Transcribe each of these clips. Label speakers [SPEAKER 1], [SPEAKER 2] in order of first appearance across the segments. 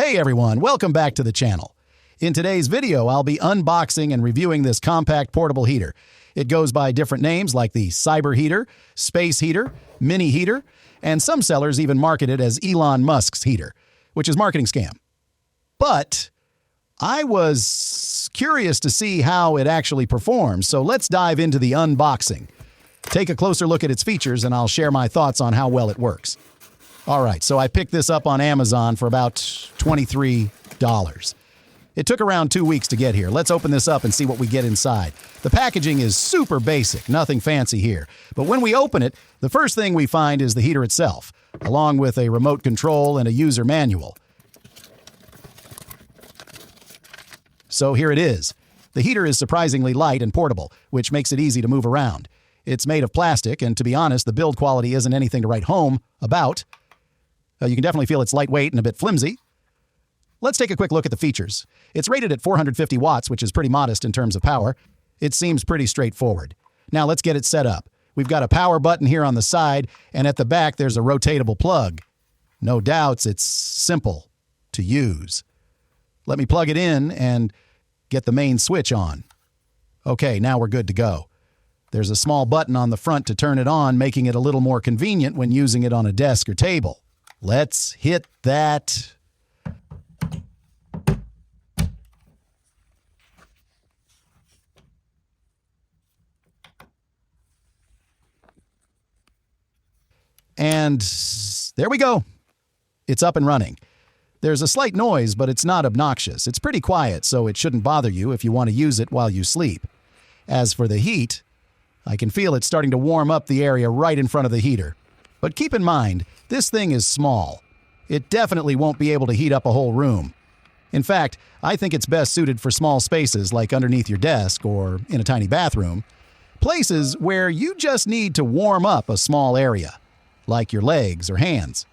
[SPEAKER 1] Hey everyone, welcome back to the channel. In today's video, I'll be unboxing and reviewing this compact portable heater. It goes by different names like the Cyber Heater, Space Heater, Mini Heater, and some sellers even market it as Elon Musk's heater, which is a marketing scam. But I was curious to see how it actually performs, so let's dive into the unboxing. Take a closer look at its features and I'll share my thoughts on how well it works. All right, so I picked this up on Amazon for about $23. It took around 2 weeks to get here. Let's open this up and see what we get inside. The packaging is super basic, nothing fancy here. But when we open it, the first thing we find is the heater itself, along with a remote control and a user manual. So here it is. The heater is surprisingly light and portable, which makes it easy to move around. It's made of plastic, and to be honest, the build quality isn't anything to write home about. You can definitely feel it's lightweight and a bit flimsy. Let's take a quick look at the features. It's rated at 450 watts, which is pretty modest in terms of power. It seems pretty straightforward. Now let's get it set up. We've got a power button here on the side, and at the back there's a rotatable plug. No doubts, it's simple to use. Let me plug it in and get the main switch on. Okay, now we're good to go. There's a small button on the front to turn it on, making it a little more convenient when using it on a desk or table. Let's hit that. And there we go. It's up and running. There's a slight noise, but it's not obnoxious. It's pretty quiet, so it shouldn't bother you if you want to use it while you sleep. As for the heat, I can feel it starting to warm up the area right in front of the heater. But keep in mind, this thing is small. It definitely won't be able to heat up a whole room. In fact, I think it's best suited for small spaces like underneath your desk or in a tiny bathroom. Places where you just need to warm up a small area, like your legs or hands.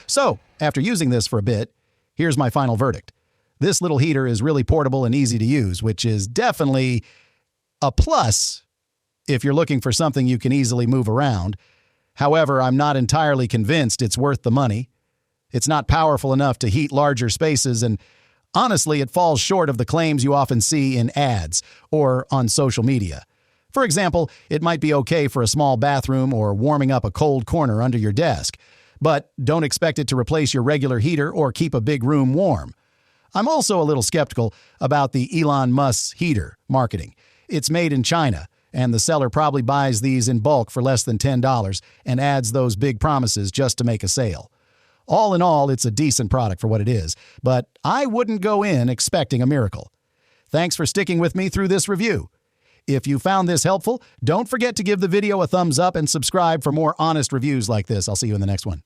[SPEAKER 1] So, after using this for a bit, here's my final verdict. This little heater is really portable and easy to use, which is definitely a plus if you're looking for something you can easily move around. However, I'm not entirely convinced it's worth the money. It's not powerful enough to heat larger spaces, and honestly, it falls short of the claims you often see in ads or on social media. For example, it might be okay for a small bathroom or warming up a cold corner under your desk, but don't expect it to replace your regular heater or keep a big room warm. I'm also a little skeptical about the Elon Musk heater marketing. It's made in China, and the seller probably buys these in bulk for less than $10 and adds those big promises just to make a sale. All in all, it's a decent product for what it is, but I wouldn't go in expecting a miracle. Thanks for sticking with me through this review. If you found this helpful, don't forget to give the video a thumbs up and subscribe for more honest reviews like this. I'll see you in the next one.